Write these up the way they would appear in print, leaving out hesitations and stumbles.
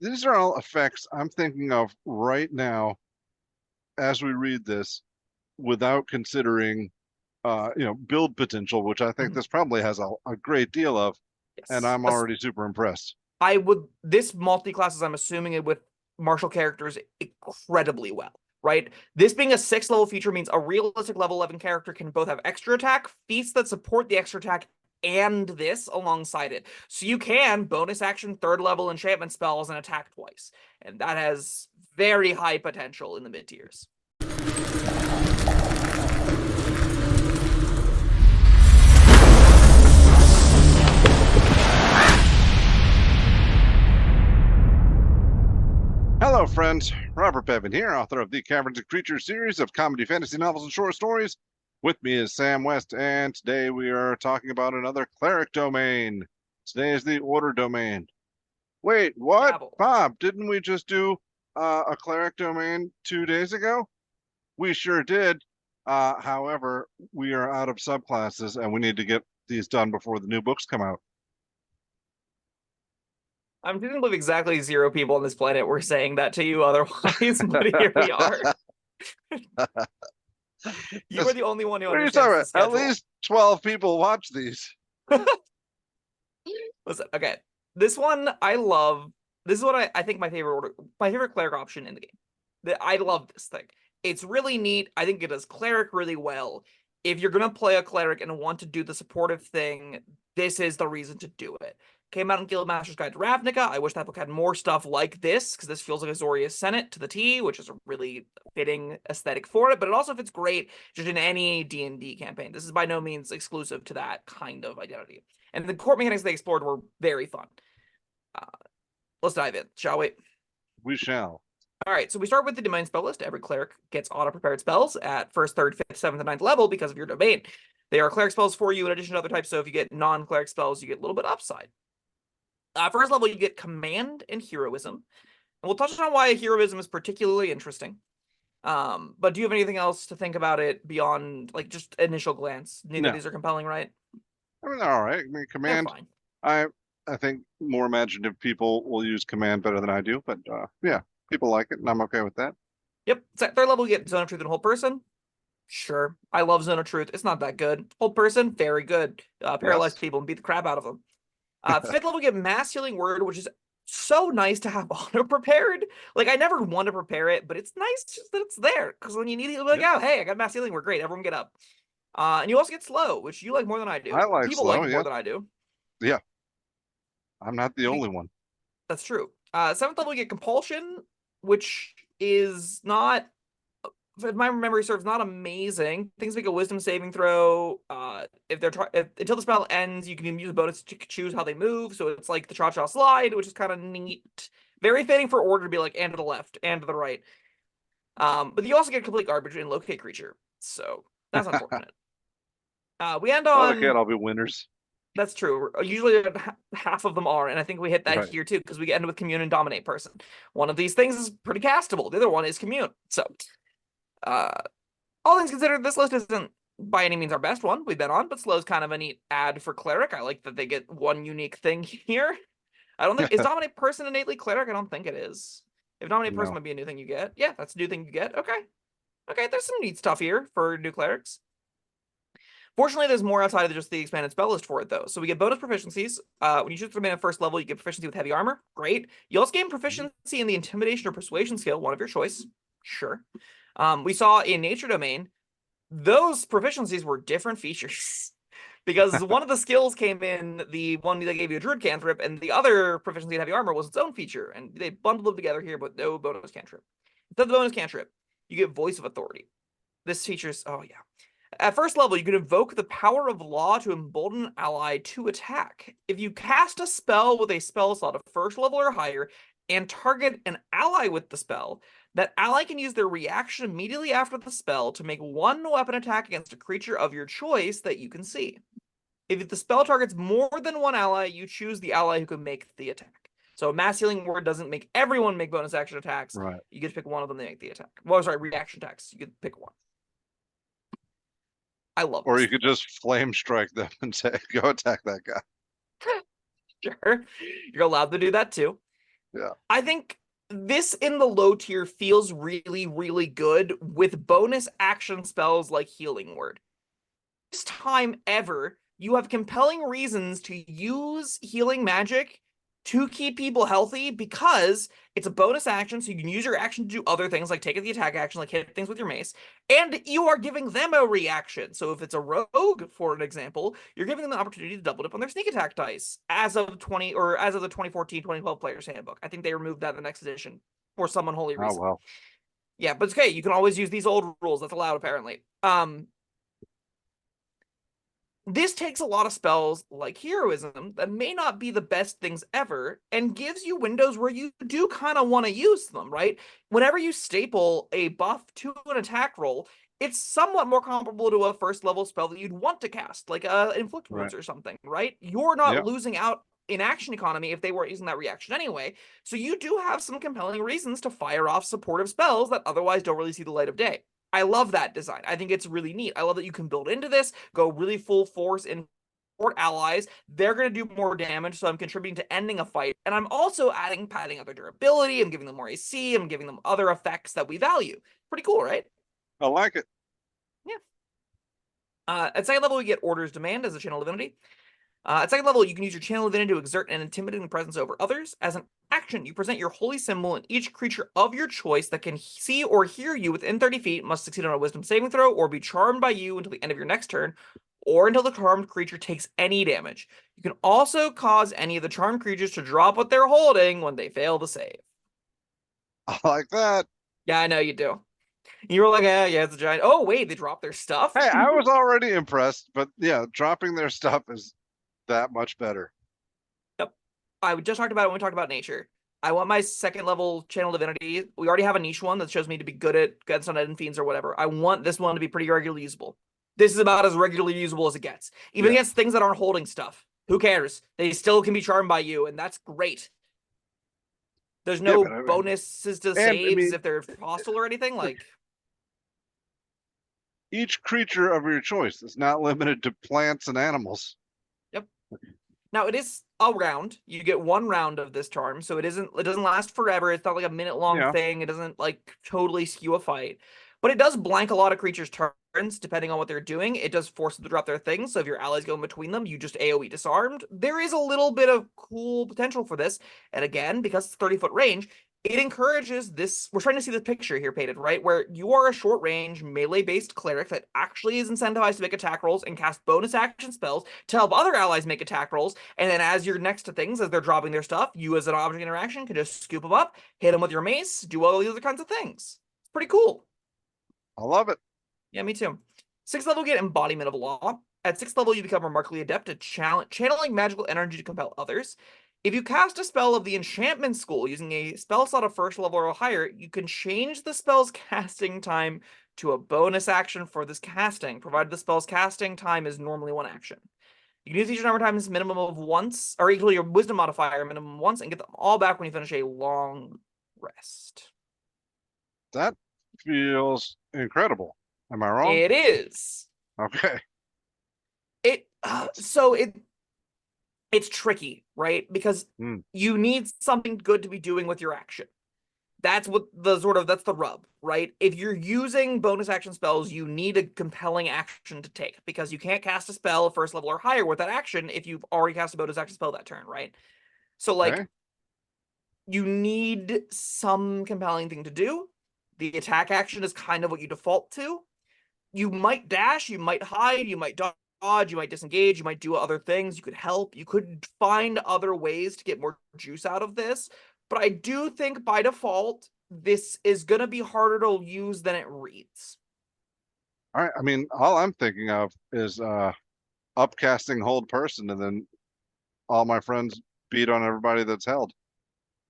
these are all effects I'm thinking of right now as we read this without considering build potential, which I think Mhm. this probably has a great deal of, and Yes. I'm already super impressed. This multi-classes, I'm assuming it with martial characters incredibly well, right? This being a 6th level feature means a realistic level 11 character can both have extra attack, feats that support the extra attack, and this alongside it. So you can bonus action 3rd level enchantment spells and attack twice. And that has very high potential in the mid tiers. Hello, friends. Robert Bevan here, author of the Caverns Creatures series of comedy fantasy novels and short stories. With me is Sam West, and today we are talking about another cleric domain. Today is the order domain. Wait, what? Gavel. Bob, didn't we just do a cleric domain 2 days ago? We sure did. However, we are out of subclasses, and we need to get these done before the new books come out. I'm didn't believe exactly 0 people on this planet were saying that to you otherwise, but here we are. You are This- the only one who what are you talking understands the about? At schedule. least 12 people watch these. Listen, okay. This one I love. This is what I think my favorite cleric option in the game. I love this thing. It's really neat. I think it does cleric really well. If you're gonna play a cleric and want to do the supportive thing, this is the reason to do it. Came out in Guildmaster's Guide to Ravnica. I wish that book had more stuff like this, because this feels like a Zoria's Senate to the T, which is a really fitting aesthetic for it, but it also fits great just in any D&D campaign. This is by no means exclusive to that kind of identity. And the core mechanics they explored were very fun. Uh, let's dive in, shall we? We shall. All right, so we start with the domain spell list. Every cleric gets auto-prepared spells at 1st, 3rd, 5th, 7th, and 9th level because of your domain. They are cleric spells for you in addition to other types, so if you get non-cleric spells, you get a little bit upside. 1st level, you get command and heroism. And we'll touch on why heroism is particularly interesting. But do you have anything else to think about it beyond like just initial glance? Neither of No, these are compelling, right? I mean, all right. I mean, They're command. fine. I I think more imaginative people will use command better than I do, but yeah, people like it, and I'm okay with that. Yep. So 3rd level, you get Zone of Truth and Whole Person. Sure. I love Zone of Truth. It's not that good. Whole Person, very good. Paralyze Yes. people and beat the crap out of them. 5th level, get Mass Healing Word, which is so nice to have auto prepared. Like, I never want to prepare it, but it's nice just that it's there. Because when you need it, you'll be like, Yep. oh, hey, I got Mass Healing Word. Great. Everyone get up. And you also get Slow, which you like more than I do. I like People like slow. it more Yeah, than I do. yeah. I'm not the You, only one. that's true. 7th level, you get Compulsion, which is not, if my memory serves, not amazing. Things make a wisdom saving throw. If they're until the spell ends, you can use a bonus to choose how they move. So it's like the cha-cha slide, which is kind of neat. Very fitting for order to be like and to the left and to the right. But you also get complete garbage in locate creature, so that's unfortunate. We end Oh, they can't on all be winners. that's true. Usually half of them are, and I think we hit that Right. here too because we end with commune and dominate person. One of these things is pretty castable. The other one is commune. So, uh, all things considered, this list isn't by any means our best one we've been on, but Slow's kind of a neat add for cleric. I like that they get one unique thing here. I don't think is dominate person innately cleric. I don't think it is. If dominate person No. might be a new thing you get, yeah, that's a new thing you get. Okay, okay, there's some neat stuff here for new clerics. Fortunately, there's more outside of just the expanded spell list for it, though. So we get bonus proficiencies. When you choose to remain at 1st level, you get proficiency with heavy armor. Great. You also gain proficiency in the intimidation or persuasion skill, one of your choice. Sure. We saw in nature domain, those proficiencies were different features. Because one of the skills came in the one that gave you a druid cantrip, and the other proficiency in heavy armor was its own feature. And they bundled them together here, but no bonus cantrip. Instead of the bonus cantrip, you get voice of authority. This feature's, oh yeah. At 1st level, you can invoke the power of law to embolden an ally to attack. If you cast a spell with a spell slot of 1st level or higher and target an ally with the spell, that ally can use their reaction immediately after the spell to make one weapon attack against a creature of your choice that you can see. If the spell targets more than one ally, you choose the ally who can make the attack. So Mass Healing Word doesn't make everyone make bonus action attacks. Right. You get to pick one of them to make the attack. Well, sorry, reaction attacks. You get to pick one. I love Or this. you could just flame strike them and say, "Go attack that guy." Sure. You're allowed to do that too. Yeah. I think this in the low tier feels really, really good with bonus action spells like Healing Word. This time ever, you have compelling reasons to use healing magic to keep people healthy because it's a bonus action, so you can use your action to do other things like take the attack action, like hit things with your mace, and you are giving them a reaction. So if it's a rogue, for an example, you're giving them the opportunity to double dip on their sneak attack dice as of the 2014-2012 Player's Handbook. I think they removed that in the next edition for some unholy Oh reason. well. Yeah, but it's okay. You can always use these old rules. That's allowed, apparently. This takes a lot of spells like heroism that may not be the best things ever and gives you windows where you do kind of want to use them, right? Whenever you staple a buff to an attack roll, it's somewhat more comparable to a first level spell that you'd want to cast, like Inflict Right. Wounds or something, right? You're not Yeah. losing out in action economy if they weren't using that reaction anyway. So you do have some compelling reasons to fire off supportive spells that otherwise don't really see the light of day. I love that design. I think it's really neat. I love that you can build into this, go really full force in support allies. They're going to do more damage, so I'm contributing to ending a fight. And I'm also padding out their durability. I'm giving them more AC. I'm giving them other effects that we value. Pretty cool, right? I like it. Yeah. At second level, we get Order's Demand as a channel divinity. At second level, you can use your channel divinity to exert an intimidating presence over others. As an action, you present your holy symbol, and each creature of your choice that can see or hear you within 30 feet must succeed on a wisdom saving throw or be charmed by you until the end of your next turn, or until the charmed creature takes any damage. You can also cause any of the charmed creatures to drop what they're holding when they fail to save. I like that. Yeah, I know you do. You were like, yeah, it's a giant. Oh, wait, they dropped their stuff? Hey, I was already impressed, but yeah, dropping their stuff is that much better. Yep. I just talked about it when we talked about nature. I want my second level channel divinity. We already have a niche one that shows me to be good at against undead and fiends or whatever. I want this one to be pretty regularly usable. This is about as regularly usable as it gets. Even Yeah. against things that aren't holding stuff. Who cares? They still can be charmed by you, and that's great. There's Yeah, no but bonuses to and I saves mean, if they're hostile or anything. Like, each creature of your choice is not limited to plants and animals. yep. Now it is a round. You get one round of this charm, so it doesn't last forever. It's not like a minute long Yeah. thing. It doesn't like totally skew a fight. But it does blank a lot of creatures' turns depending on what they're doing. It does force them to drop their things. So if your allies go in between them, you just AoE disarmed. There is a little bit of cool potential for this. And again, because it's 30-foot range, it encourages this. We're trying to see the picture here painted, right? Where you are a short range melee based cleric that actually is incentivized to make attack rolls and cast bonus action spells to help other allies make attack rolls. And then as you're next to things, as they're dropping their stuff, you as an object interaction can just scoop them up, hit them with your mace, do all these other kinds of things. It's pretty cool. I love it. Yeah, me too. Sixth level, get Embodiment of Law. At sixth level, you become remarkably adept at channeling magical energy to compel others. If you cast a spell of the Enchantment School using a spell slot of first level or higher, you can change the spell's casting time to a bonus action for this casting, provided the spell's casting time is normally one action. You can use each number of times minimum of once, or equal your wisdom modifier minimum once, and get them all back when you finish a long rest. That feels incredible. Am I wrong? It is. Okay. It's tricky, right? Because Hmm. you need something good to be doing with your action. That's the rub, right? If you're using bonus action spells, you need a compelling action to take because you can't cast a spell first level or higher with that action if you've already cast a bonus action spell that turn, right? So like Okay. you need some compelling thing to do. The attack action is kind of what you default to. You might dash, you might hide, you might dodge, you might disengage, you might do other things, you could help, you could find other ways to get more juice out of this. But I do think by default, this is going to be harder to use than it reads. All right. I mean, all I'm thinking of is upcasting hold person, and then all my friends beat on everybody that's held.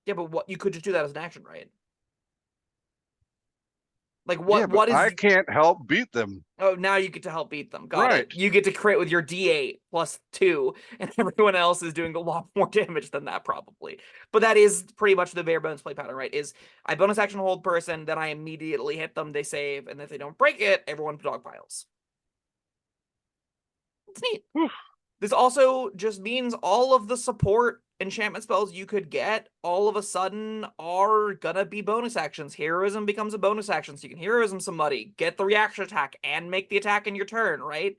Yeah, but what you could just do that as an action, right? Like Yeah, but what I is can't help beat them. Oh, now you get to help beat them. Got Right. it. You get to crit with your D8 +2, and everyone else is doing a lot more damage than that, probably. But that is pretty much the bare bones play pattern, right? Is I bonus action hold person, then I immediately hit them, they save, and if they don't break it, everyone dog piles. It's neat. Whew. This also just means all of the support enchantment spells you could get all of a sudden are gonna be bonus actions. Heroism becomes a bonus action, so you can heroism somebody, get the reaction attack, and make the attack in your turn, right?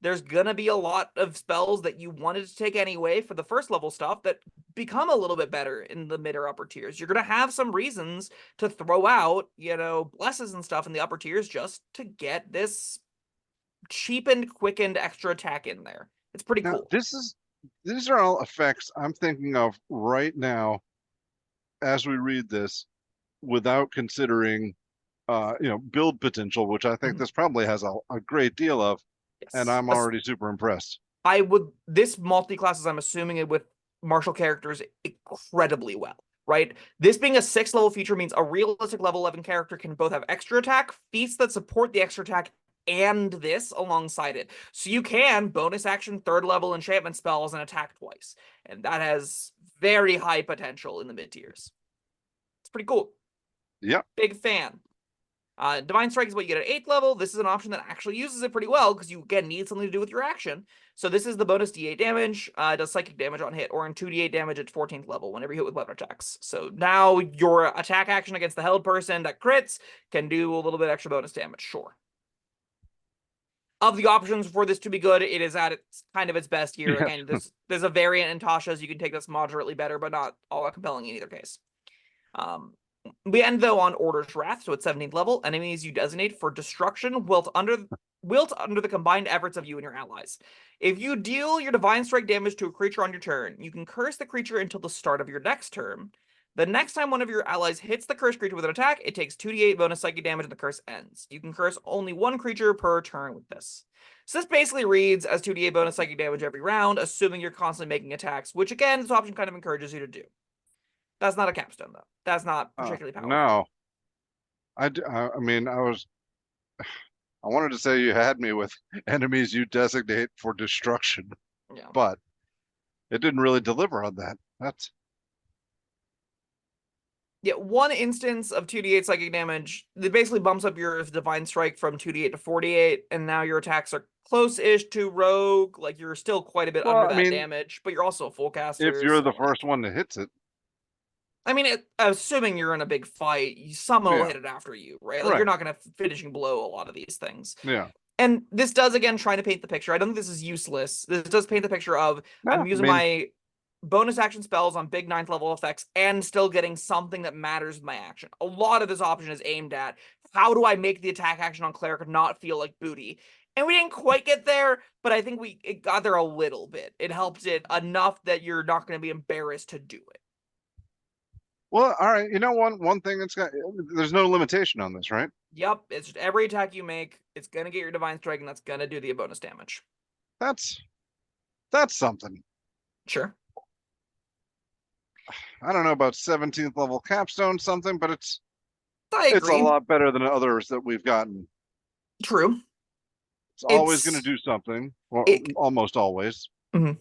There's gonna be a lot of spells that you wanted to take anyway for the first level stuff that become a little bit better in the mid or upper tiers. You're gonna have some reasons to throw out, blesses and stuff in the upper tiers just to get this cheapened, quickened extra attack in there. It's pretty Now, cool. these are all effects I'm thinking of right now as we read this, without considering, build potential, which I think this probably has a great deal of, and Yes. I'm already super impressed. This multi-classes, I'm assuming it with martial characters incredibly well, right? This being a 6th level feature means a realistic level 11 character can both have extra attack, feats that support the extra attack, and this alongside it. So you can bonus action 3rd level enchantment spells and attack twice. And that has very high potential in the mid tiers. It's pretty cool. Yep. Big fan. Divine Strike is what you get at 8th level. This is an option that actually uses it pretty well because you, again, need something to do with your action. So this is the bonus D8 damage. It does psychic damage on hit, or in 2d8 damage at 14th level whenever you hit with weapon attacks. So now your attack action against the held person that crits can do a little bit extra bonus damage, sure. Of the options for this to be good, it is at its kind of its best here. Yes. Again, there's a variant in Tasha's you can take that's moderately better, but not all that compelling in either case. We end though on Order's Wrath, so at 17th level, enemies you designate for destruction wilt under the combined efforts of you and your allies. If you deal your Divine Strike damage to a creature on your turn, you can curse the creature until the start of your next turn. The next time one of your allies hits the cursed creature with an attack, it takes 2d8 bonus psychic damage and the curse ends. You can curse only one creature per turn with this. So this basically reads as 2d8 bonus psychic damage every round, assuming you're constantly making attacks, which again, this option kind of encourages you to do. That's not a capstone, though. That's not particularly powerful. No. I mean, I wanted to say you had me with enemies you designate for destruction, Yeah. but it didn't really deliver on that. Yeah, one instance of 2d8 psychic damage, that basically bumps up your Divine Strike from 2d8 to 48, and now your attacks are close-ish to Rogue. Like, you're still quite a bit Well, under I that mean, damage, but you're also a full caster. if you're the so, first one that hits it. I mean, assuming you're in a big fight, someone will Yeah. hit it after you, right? Like, Right. you're not going to finishing blow a lot of these things. Yeah. And this does, again, trying to paint the picture. I don't think this is useless. This does paint the picture of No, I'm using I mean, my bonus action spells on big 9th level effects and still getting something that matters with my action. A lot of this option is aimed at how do I make the attack action on Cleric not feel like booty? And we didn't quite get there, but I think it got there a little bit. It helps it enough that you're not going to be embarrassed to do it. well, all right. You know, one thing there's no limitation on this, right? Yep, it's just every attack you make, it's going to get your Divine Strike, and that's going to do the bonus damage. That's something. Sure. I don't know about 17th level capstone something, but it's I a agree. lot better than others that we've gotten. True. It's always going to do something, or almost always. Mm-hmm.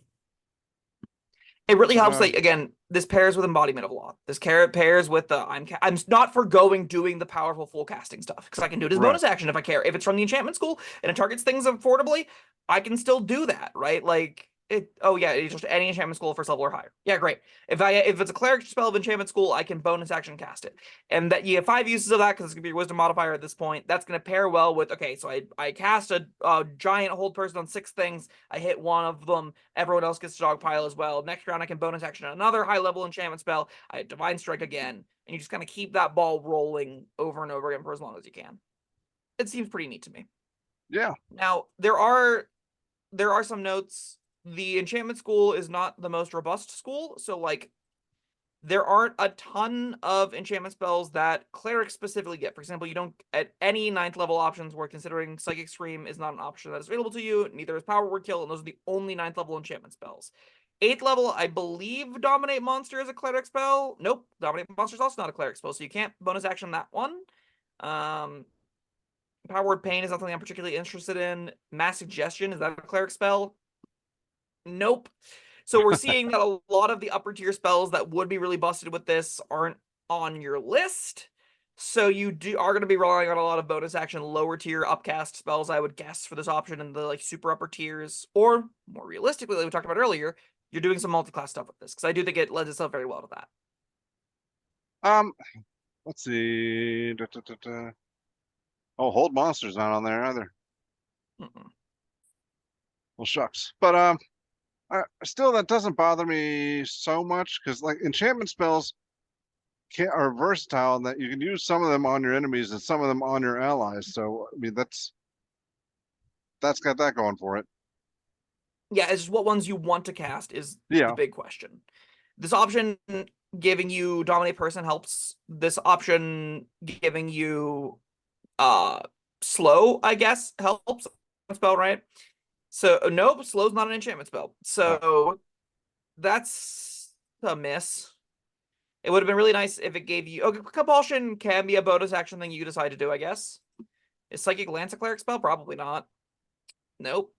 It really helps that, again, this pairs with Embodiment of Law. This pairs with the I'm not forgoing doing the powerful full casting stuff because I can do it as bonus action if I care. If it's from the enchantment school and it targets things affordably, I can still do that, right? Like it's just any enchantment school first level or higher. Yeah, great. If it's a cleric spell of enchantment school, I can bonus action cast it. And that you have 5 uses of that because it's gonna be your wisdom modifier at this point. That's gonna pair well with so I cast a giant hold person on 6 things. I hit one of them. Everyone else gets to dogpile as well. Next round I can bonus action another high level enchantment spell. I Divine Strike again, and you just kind of keep that ball rolling over and over again for as long as you can. It seems pretty neat to me. Yeah. Now there are some notes. The enchantment school is not the most robust school, so like there aren't a ton of enchantment spells that clerics specifically get. For example, you don't at any 9th level options where considering Psychic Scream is not an option that is available to you, neither is Power Word Kill, and those are the only 9th level enchantment spells. 8th level, I believe Dominate Monster is a cleric spell. Nope, Dominate Monster is also not a cleric spell, so you can't bonus action that one. Power Word Pain is not something I'm particularly interested in. Mass Suggestion, is that a cleric spell? Nope. So we're seeing that a lot of the upper tier spells that would be really busted with this aren't on your list. So you are going to be relying on a lot of bonus action lower tier upcast spells, I would guess, for this option in the like super upper tiers, or more realistically, like we talked about earlier, you're doing some multi-class stuff with this, because I do think it lends itself very well to that. Let's see. Oh, hold monster's not on there either. Mm-mm. Well, shucks. But still, that doesn't bother me so much because like enchantment spells are versatile in that you can use some of them on your enemies and some of them on your allies. So I mean, that's got that going for it. Yeah, it's just what ones you want to cast is Yeah. the big question. This option giving you Dominate Person helps. This option giving you Slow, I guess, helps. Spell, right? So nope, Slow's not an enchantment spell. So that's a miss. It would have been really nice if it gave you... Okay, Compulsion can be a bonus action thing you decide to do, I guess. Is Psychic Lance a cleric spell? Probably not. Nope.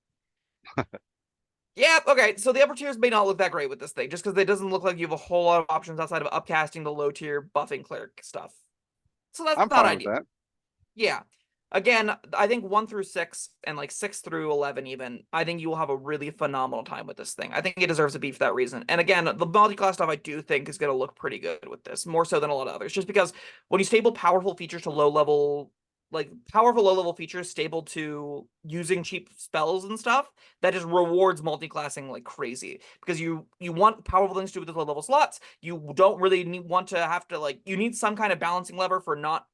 Yeah, okay, so the upper tiers may not look that great with this thing, just because it doesn't look like you have a whole lot of options outside of upcasting the low tier buffing cleric stuff. So that's I'm not fine with ideal. that. Yeah. Again, I think 1 through 6 and like 6 through 11 even, I think you will have a really phenomenal time with this thing. I think it deserves a B for that reason. And again, the multi-class stuff I do think is going to look pretty good with this, more so than a lot of others, just because when you stable powerful features to low level, like powerful low level features stable to using cheap spells and stuff, that just rewards multi-classing like crazy, because you want powerful things to do with the low level slots. You don't really want to have to, like, you need some kind of balancing lever for not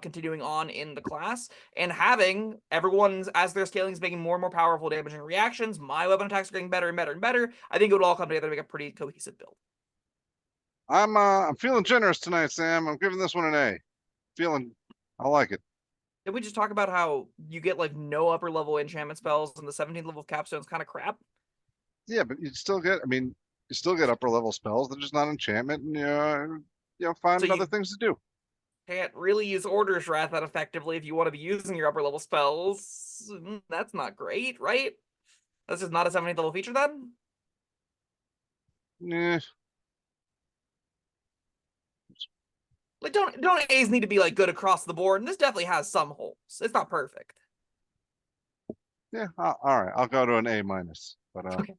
continuing on in the class, and having everyone's, as their scaling is making more and more powerful damaging reactions, my weapon attacks are getting better and better and better. I think it would all come together to make a pretty cohesive build. I'm feeling generous tonight, Sam. I'm giving this one an A. I like it. Did we just talk about how you get like no upper level enchantment spells and the 17th level of capstone's kind of crap? Yeah, but you still get. I mean, you still get upper level spells. They're just not enchantment, and So find other you things to do. can't really use Order's Wrath that effectively if you want to be using your upper level spells. That's not great, right? That's just not a 17th level feature then? Yeah, Like, don't A's need to be like good across the board, and this definitely has some holes. It's not perfect. yeah. All right, I'll go to an A minus. But Okay.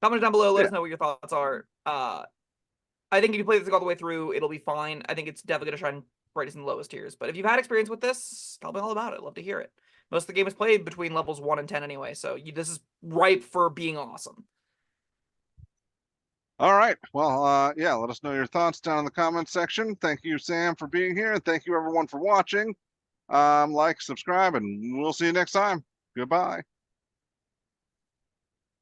Comment down below, let yeah. us know what your thoughts are. I think if you play this all the way through, it'll be fine. I think it's definitely gonna shine brightest in the lowest tiers. But if you've had experience with this, tell me all about it. Love to hear it. Most of the game is played between levels 1 and 10 anyway, so this is ripe for being awesome. All right. Well, yeah. Let us know your thoughts down in the comments section. Thank you, Sam, for being here, and thank you everyone for watching. Like, subscribe, and we'll see you next time. Goodbye.